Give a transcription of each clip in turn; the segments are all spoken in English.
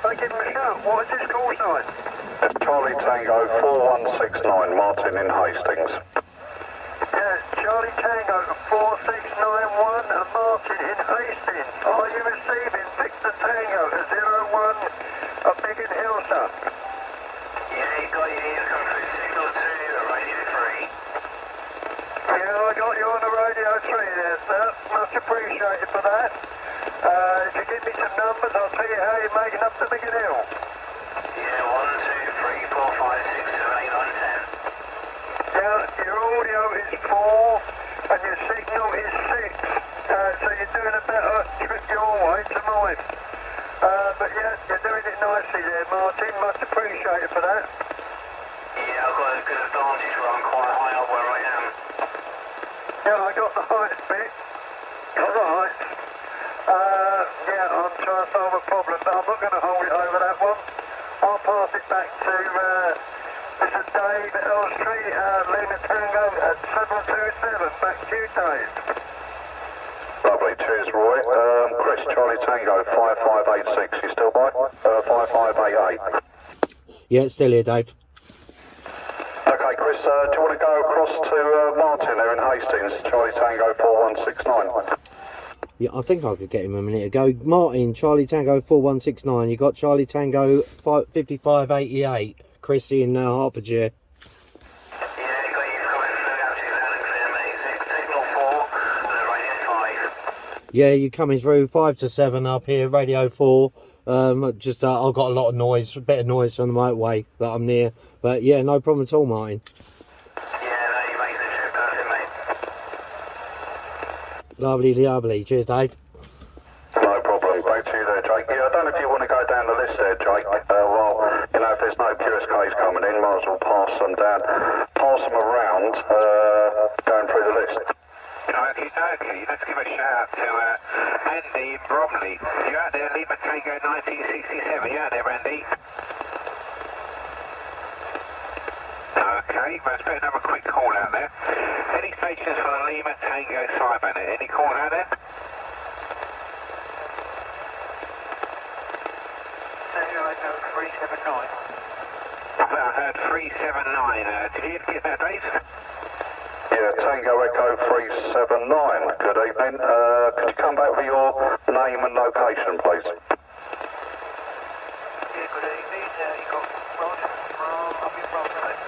if they give him a shout. What is his call sign? It's Charlie Tango 4169, Martin in Hastings. Yeah, Charlie Tango 4691, Martin in Hastings. Are you receiving Victor Tango 01, a Biggin Hill, sir? Yeah, you got your ears come through signal 2, radio 3. Yeah, I got you on the radio 3 there, sir. Much appreciated for that. If you give me some numbers, I'll tell you how you're making up to Biggin Hill. Yeah, 1, 2, 3, 4, 5, 6, 7, 8, 9, 10. Yeah, your audio is 4 and your signal is 6. So you're doing a better trip your way to mine. But yeah, you're doing it nicely there, Martin. Much appreciated for that. Yeah, I've got a good advantage where I'm quite high up where I am. Yeah, I got the heights bit. Got the heights. Yeah, I'm trying to solve a problem, but I'm not going to hold it over that one. I'll pass it back to Mr. Dave Elstree, Lima Tango at 727. Back to you, Dave. Lovely, cheers Roy. Chris, Charlie Tango 5586, you still by? 5588. Yeah, it's still here, Dave. Okay Chris, do you want to go across to Martin there in Hastings, Charlie Tango 4169? Yeah, I think I could get him a minute ago. Martin, Charlie Tango 4169. You got Charlie Tango 5588. Chris in Hertfordshire. Yeah, you got your coming through absolutely loud and clear, mate. Signal 4 and radio 5. Yeah, you're coming through 5 to 7 up here, radio 4. Just I've got a lot of noise, a bit of noise from the motorway that I'm near. But yeah, no problem at all, Martin. Yeah, no, you make the trip perfect, mate. Lovely, lovely. Cheers, Dave. No problem, back to you there Jake. Yeah, I don't know if you want to go down the list there Jake. Well, you know, if there's no QSKs coming in, might as well pass them down, pass them around, going through the list. Okay, let's give a shout out to Andy in Bromley. You out there, Lima Tango 1967, you out there, Andy? Okay, let's put another quick call out there. Any stations for the Lima Tango Cybernet? Any call out there? Tango Echo 379. I heard 379. Did you get that, Dave? Yeah, Tango Echo 379, good evening. Could you come back with your name and location, please? Yeah, good evening. You got Rod from up in Romford.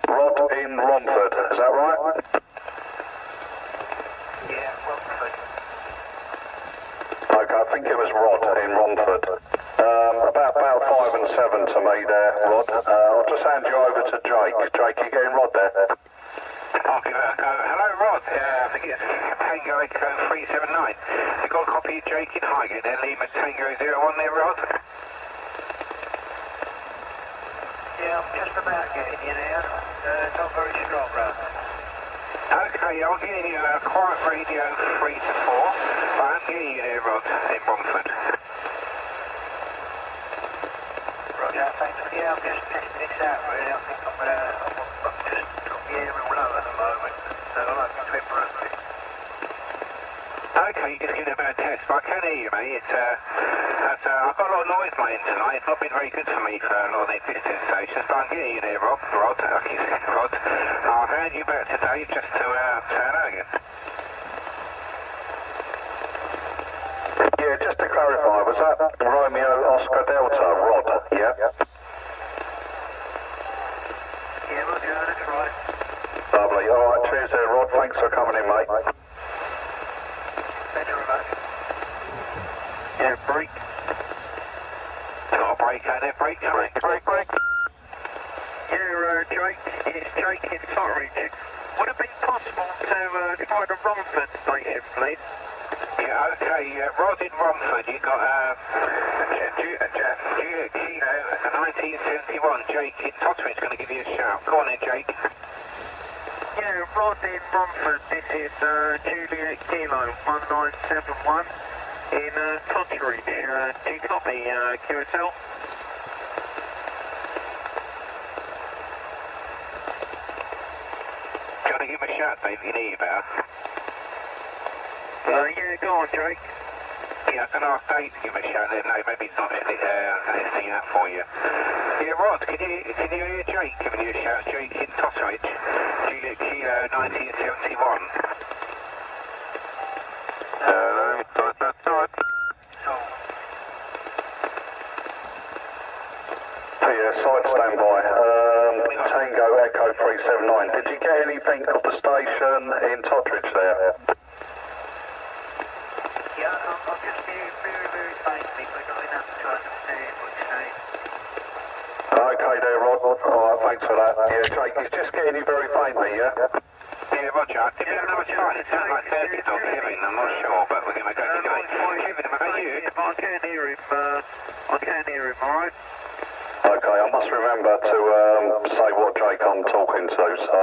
Rod in Romford, is that right? Yeah, Romford. Okay, I think it was Rod in Romford. About 5 and 7 to me there, Rod. I'll just hand you over to Jake. Jake, you getting Rod there? I'll give it a go. Hello, Rod. I think it's Tango Echo 379. You got a copy of Jake in Highgate there, Lima Tango 01 there, Rod? Yeah, I'm just about getting you there. Not very strong, Rod. Okay, I'm getting you quiet radio 3 to 4. I'm getting you there, Rod, in Romford. Roger, thanks. Yeah, I'm just testing this out, really. I think I'm just got the air real low at the moment, so I'm hoping to improve it. Okay, just giving it a bit of test. I can hear you, mate. I've got a lot of noise playing tonight. It's not been very good for me for a lot of the existing stations, but I'm getting you there, Rod. I keep saying Rod. I'll hand you back to Dave just to say hello again. Yeah, just to clarify, was that Romeo Oscar Delta, Rod? Yeah? Yeah, Roger, that's right. Lovely. Alright, cheers there, Rod. Thanks for coming in, mate. Thanks very much. Yeah, break. Got a break out there, break coming. Break. Yeah, Jake, it's Jake in Totteridge. Would it be possible to try the Romford station, please? Yeah, okay, Rod in Romford, you got Kilo 1971, Jake in Totteridge going to give you a shout. Go on in, Jake. Yeah, Rod in Romford, this is Juliet Kilo 1971 in Totteridge. Do you copy, QSL? Do you want to give him a shout, baby? You need you better. Yeah, go on, Jake. Yeah, I can ask Dave to give a shout. No, maybe it's not anything out for you. Yeah, Rod, can you hear Jake giving you a shout? Jake in Totteridge, Juliet Kilo 1971. Hello, Todd. Yeah, side standby. Tango Echo 379. Did you get anything of the station in Totteridge there? Yeah, I'm just very faintly, but not enough to understand what you're saying. Okay there, Rod. Alright, thanks for that. Yeah, Jake, he's just getting you very faintly, yeah? Yeah, Roger. I'll give it another try. It sounds like 30 or Kevin. I'm not sure, but we're going to go anyway. Kevin, about you? I can hear him, alright? Okay, I must remember to say what Jake I'm talking to, so...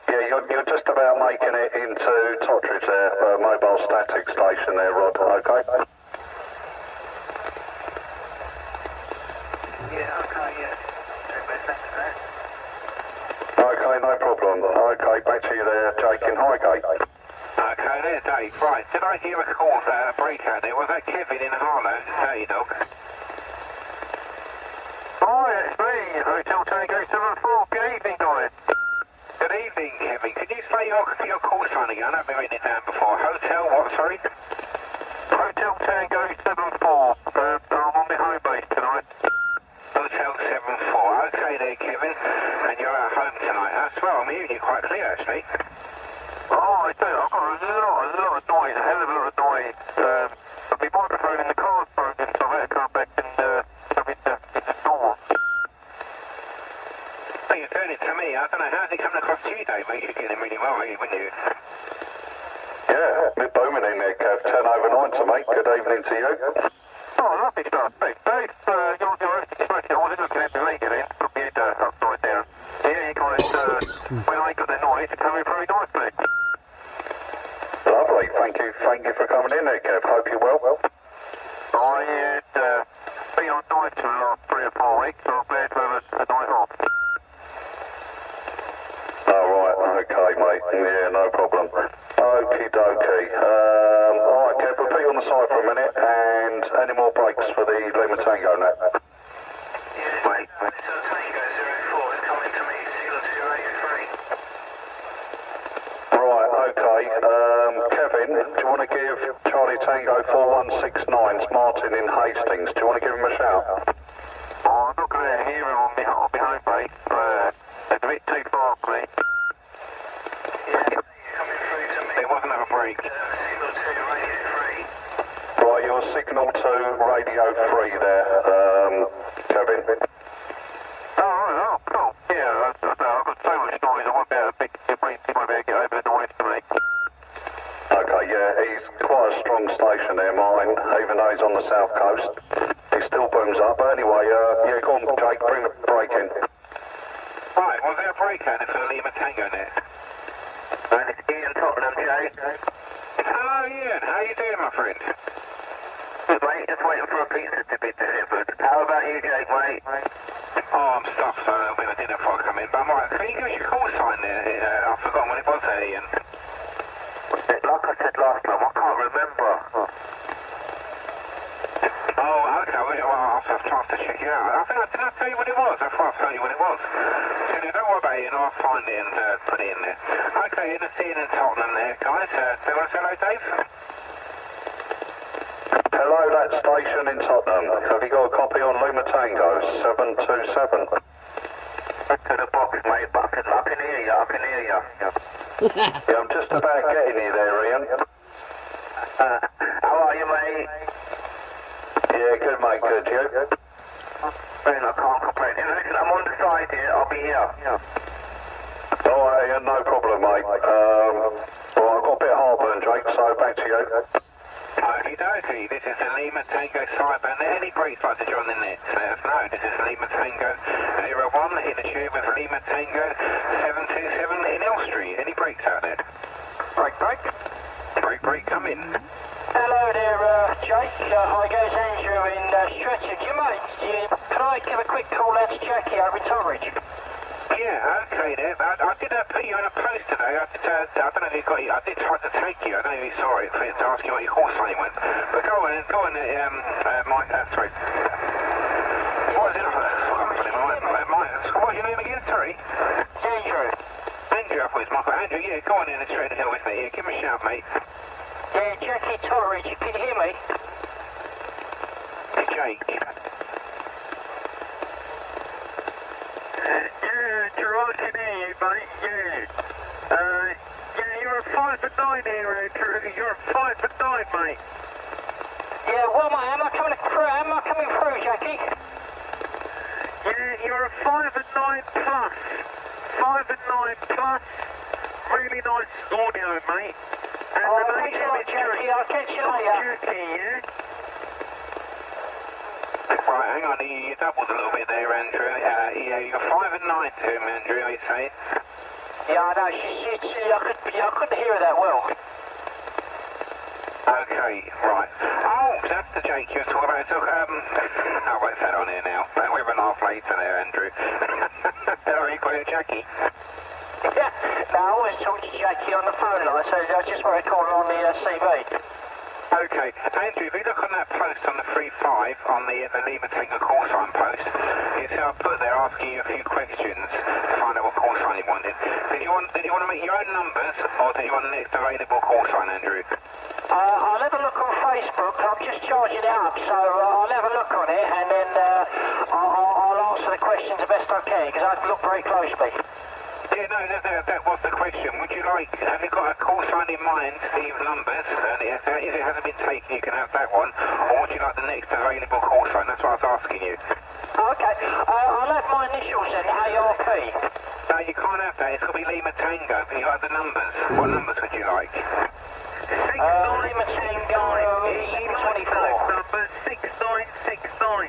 Yeah, you're just about making it into Totteridge there, mobile static station there, Rod, okay? Yeah, okay, yeah. Okay, no problem. Okay, back to you there, Jake in Highgate. Okay, there's Dave. Right, did I hear a call for a breakout there? Was that Kevin in Harlow? Hey, dog. Hi, it's me, Hotel Tango 74. Good evening, guys. Good evening, Kevin. Could you say your call sign again? I've been written it down before. Hotel what, sorry? Hotel Tango 74. I'm on my home base tonight. Hotel 74. Okay there, Kevin. And you're at home tonight. That's well, I'm hearing you quite clear, actually. Oh, I do. I've got a lot of noise, a hell of a lot of noise. But my microphone in the car's broken, so I had to come back and come into the door. Oh, you're doing it to me. I don't know. How's it coming across to you, Dave? You're getting really well, really, wouldn't you? Yeah, bit booming in there, Kev. 10 over 9 to mate. Good evening to you. Oh, lovely stuff. Thanks, Dave. You're expressing. I wasn't looking at the radio then. Put my head upside down. Yeah, you guys, when I got the noise, it came in very nicely. Lovely, thank you for coming in there, Kev. Hope you're well. I had been on nights for the last 3 or 4 weeks, so I'm glad to have a night off. Oh, right, okay, mate. Yeah, no problem. Okie dokie. Alright, Kev, we'll put you on the side for a minute, and any more breaks for the Lima Tango now? Yeah, wait. So Tango 04 is coming to me, Seal 283. Right, okay. Kevin, do you want to give Charlie Tango 4169's Martin in Hastings? Do you want to give him a shout? Oh, I'm not going to hear him on my home base. It's a bit too far for me. Yeah, coming through to me. There wasn't a break. Signal 2, radio 3. Right, you're signal to radio 3 there, Kevin. Oh, cool. Yeah, I've got so much noise, I won't be able to get over the noise to me. Okay, yeah, he's quite a strong station there, Martin, even though he's on the south coast. He still booms up, but anyway, yeah, go on, Jake, bring the break in. Right, was there a breakout for the Lima Tango there? And it's Ian Tottenham, Jay. Hello, Ian. How you doing, my friend? Good, mate, just waiting for a pizza to be delivered. How about you, Jake, mate? Oh, I'm stuffed, so I'll be at dinner before I come in. But I'm alright. Can you give us your call sign there? I've forgotten what it was there, Ian. Like I said last time, I can't remember. Oh, okay. Well, I'll have to check it out. I think did I tell you what it was? I thought I'd tell you what it was. So, don't worry about it, and I'll find it and put it in there. Okay, Ian, I see you in Tottenham there, guys. Do you want to say hello, Dave? Hello, that station in Tottenham. Have you got a copy on Lima Tango 727? Back to the box, mate, but I can hear you, Yeah, I'm just about getting you there, Ian. How are you, mate? Yeah, good, mate, good, you? Man, I can't complain. Listen, I'm on the side here, I'll be here. Alright, Ian, no problem, mate. Well, I've got a bit of heartburn, Jake, so back to you. Okie dokie, this is the Lima Tango Cyber. Any breaks like to join the net? Let us know. This is Lima Tango 01 in the tube with Lima Tango 727 in Elstree. Any breaks out there? Break, come in. Hello there, Jake. Hi, goes Andrew in Stretchard. Can I give a quick call out to Jackie over in Torridge? Yeah, okay then. I did put you on a post today. I don't know if you got it. I did try to take you. I don't know if you saw it, to ask you what your call sign went. But go on, Mike, sorry. What is it? What's your name again? Sorry? Andrew. Andrew, I thought it was Michael. Andrew, yeah, go on in and straight to hell with me. Yeah, give me a shout, mate. Yeah, Jackie Torridge, can you hear me? Jake. Yeah, Gerard can hear you, mate, yeah. Yeah, you're a 5 for 9 here, Andrew. You're a 5 for 9, mate. Yeah, well, mate, am I coming through, Jackie? Yeah, you're a 5 and 9 plus. 5 and 9 plus. Really nice audio, mate. And Oh, the thanks name a lot, is Jackie. I'll catch you later. Jackie, yeah? Right, hang on, you doubled a little bit there, Andrew. Yeah, you're 5 and 9 to him, Andrew, are you saying? Yeah, I know. I couldn't hear her that well. Okay, right. Oh, that's the Jake you were talking about. I won't say it on here now. We're an half later there, Andrew. Are you calling Jackie? Yeah, no, I always talk to Jackie on the phone line, so I just want to call her on the CV. Okay, Andrew, if you look on that post on the 3.5 on the Lima Tango call sign post, you see I put there asking you a few questions to find out what call sign you wanted. Did you want to make your own numbers, or did you want the next available call sign, Andrew? I'll have a look on Facebook. I'm just charging it up, so I'll have a look on it, and then I'll answer the questions the best I can, because I can look very closely. Yeah, no, that was the question. Would you like, have you got a call sign in mind, these numbers, and if it hasn't been taken, you can have that one, or would you like the next available call sign? That's what I was asking you. Okay, I'll have my initials in, ARP. No, you can't have that. It's got to be Lima Tango, but you have the numbers. What numbers would you like? Lima Tango, 24. Number 6969.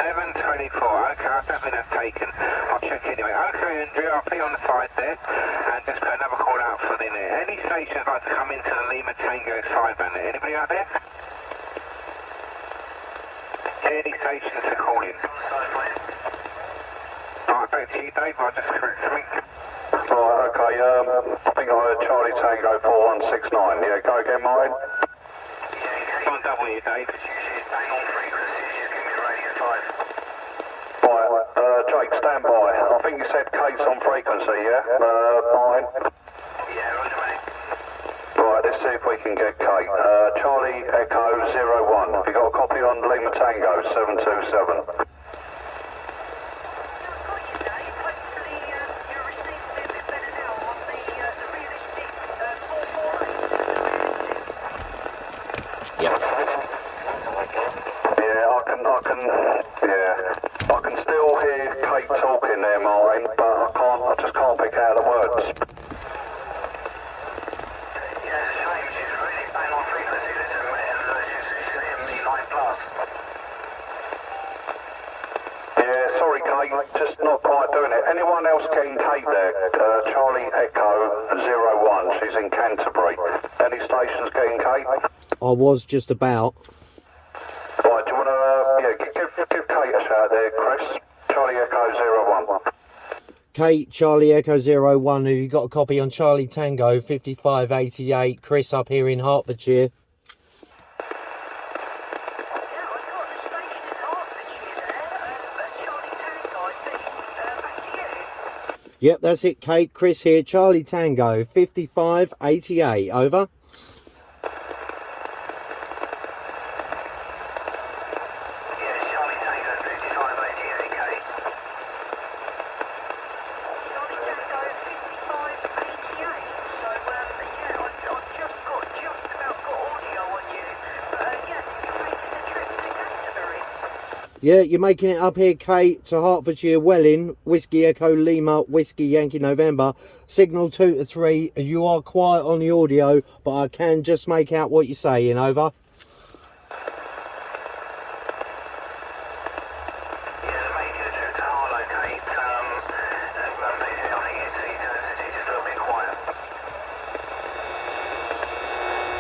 724. Okay, I don't think that's taken. I'll check anyway. Okay, Andrew, I'll be on the side there and just put another call out for the any stations like to come into the Lima Tango sideband. Anybody out there? Any stations to call in? Alright, back to you, Dave. I'll just correct something. Right, okay, I think I heard Charlie Tango 4169. Yeah, go again, Martin. Come on, double you, Dave. Right, Jake, stand by. I think you said Kate's on frequency, yeah? Martin? Yeah, roger, mate. Right, let's see if we can get Kate. Charlie Echo 01. Have you got a copy on Lima Tango 727? I can still hear Kate talking there, Martin, but I just can't pick out the words. Yeah, it's a shame. She's really bang on frequency. She's hitting me 9 plus. Yeah, sorry Kate, just not quite doing it. Anyone else getting Kate there? Charlie Echo 01, she's in Canterbury. Any stations getting Kate? I was just about. Right, do you want to, give Kate a shout there, Chris. Charlie Echo 01. Kate, Charlie Echo 01, have you got a copy on Charlie Tango 5588? Chris up here in Hertfordshire. Yep, that's it, Kate. Chris here, Charlie Tango 5588. Over. Yeah, you're making it up here, Kate, to Hertfordshire, Welling, Whiskey Echo Lima, Whiskey Yankee November, signal 2 to 3. You are quiet on the audio, but I can just make out what you're saying. Over.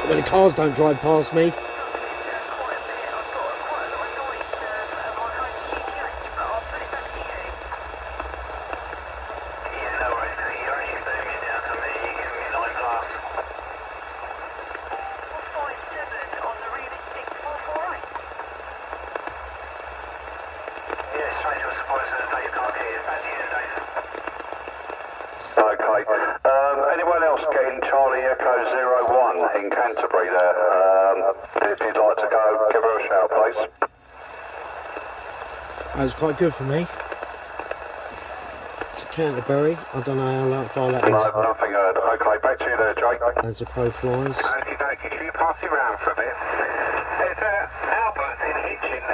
Well, the cars don't drive past me. If you'd like to go, give her a shout, please. That was quite good for me. It's Canterbury. I don't know how far that is. No, nothing heard. Okay, back to you there, Jake. As the crow flies. Okay, can you pass it round for a bit? There's Albert in Hitchin,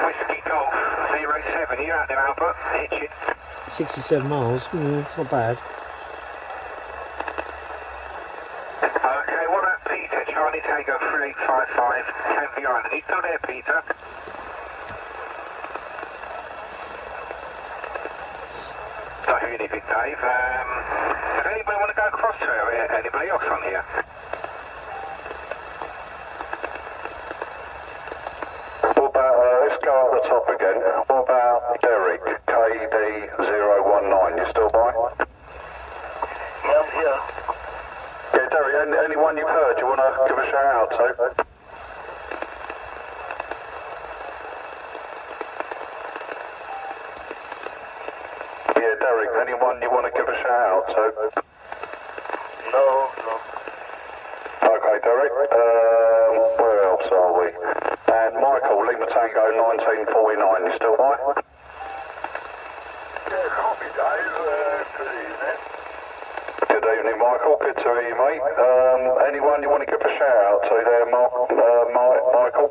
Whiskey Golf 07. You out there, Albert? Hitchin. 67 miles. It's not bad. Okay, what about Peter? Charlie Tango 3855, Tanvi Island. Are you still there, Peter? Not hearing anything, Dave. Does anybody want to go across to her? Anybody else on here? What about, let's go up the top again. What about Derek, KD019? You still by? Yeah, I'm here. Yeah, Derek, anyone you've heard you want to give a shout out to? Yeah, Derek, anyone you want to give a shout out to? No. Okay, Derek. Where else are we? And Michael, Lima Tango 1949, you still by? Yeah, copy, Dave. Good evening. Good evening, Michael. Good to hear you, mate. Anyone you want to give a shout out to there, Michael?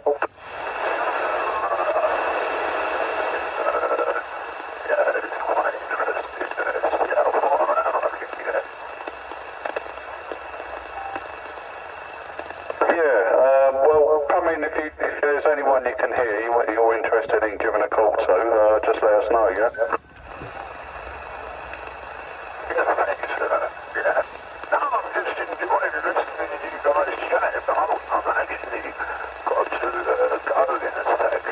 Well, come in if there's anyone you can hear you're interested in giving a call to, just let us know, yeah? Yeah, thanks. Yeah. No, I'm just enjoying listening to you guys chat, but I'm actually got to go in a sec.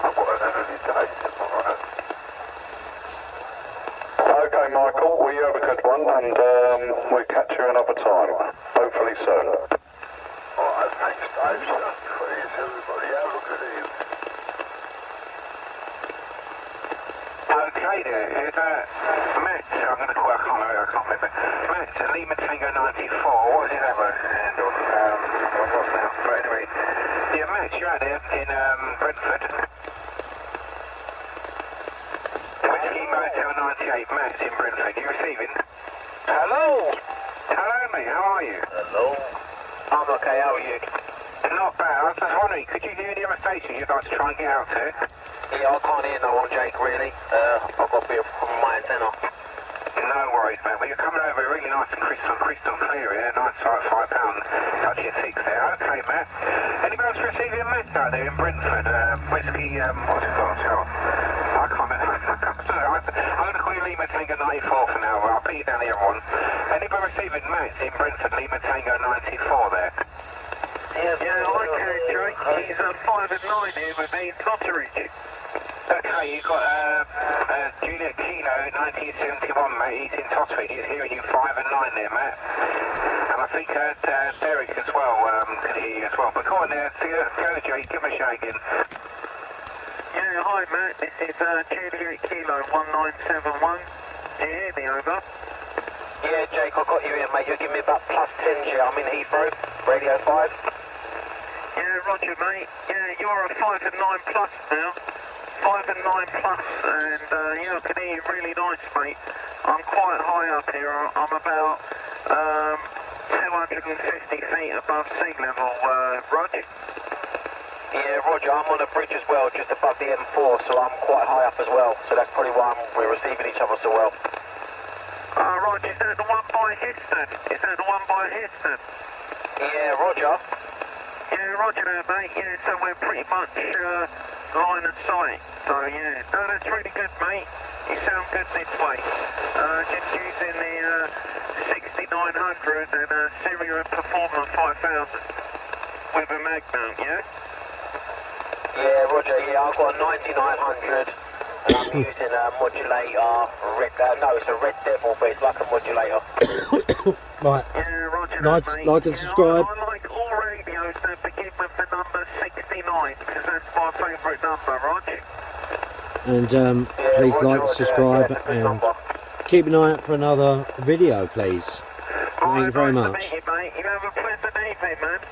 I've got an early day tomorrow. Okay, Michael, well, you have a good one, and we'll catch you another time, hopefully soon. Alright, thanks, Dave. Please, everybody, have a good evening. Okay there, here's Matt, I'm going to call, I can't remember. Matt, Lima Tango 94, what was his other handle? What was that? But anyway, yeah, Matt, you're out there in Brentford. Whiskey Motel 98, Matt in Brentford, you receiving? Hello. Hello mate, how are you? Hello. I'm okay, how are you? Not bad, I was just wondering, could you do any other station you'd like to try and get out to? Yeah, I can't hear no one, Jake, really. I've got a bit of problem with my antenna. No worries, mate. Well, you're coming over really nice and crystal clear here. Nice £5 touch your 6 there. Okay, Matt. Anybody else receiving a Matt out there in Brentford? Whiskey, what's it called? I can't remember. I'm going to call you Lima Tango 94 for now. I'll put you down the other one. Anybody receiving Matt in Brentford, Lima Tango 94 there? Yeah, okay, Drake. He's 5 and 9 here with me in Totteridge. Okay, you've got Juliet Kilo 1971, mate. He's in Totteridge. He's hearing you 5 and 9 there, Matt. And I think Derek as well can hear you as well. But go on there, go Jake, give me a shout again. Yeah, hi, Matt. This is Juliet Kilo 1971. Do you hear me, over? Yeah, Jake, I got you here, mate. You're giving me about +10 here. I'm in Heathrow, Radio 5. Yeah, roger, mate. Yeah, you're a 5 and 9 plus now. 5 and 9 plus, and yeah, I can hear you really nice, mate. I'm quite high up here. I'm about 250 feet above sea level, Roger. Yeah, Roger, I'm on a bridge as well, just above the M4, so I'm quite high up as well. So that's probably why we're receiving each other so well. Roger, is that the one by Houston? Yeah, Roger. Yeah, roger that, mate. Yeah, so we're pretty much line of sight. So yeah, no, that's really good, mate. You sound good this way. Just using the 6900 and Syria Performer 5000 with a mag mount, yeah? Yeah, Roger, yeah, I've got a 9900 and I'm using a modulator, it's a Red Devil, but it's like a modulator. Right. Yeah, roger Like, that, mate. like and subscribe. I like all radios that begin with the number 69, because that's my favourite number, Roger. And Yeah, please Roger, like, Roger, subscribe, yeah, and number. keep an eye out for another video, please. Thank you very Nice to much. meet you, mate. You have a pleasant evening, man.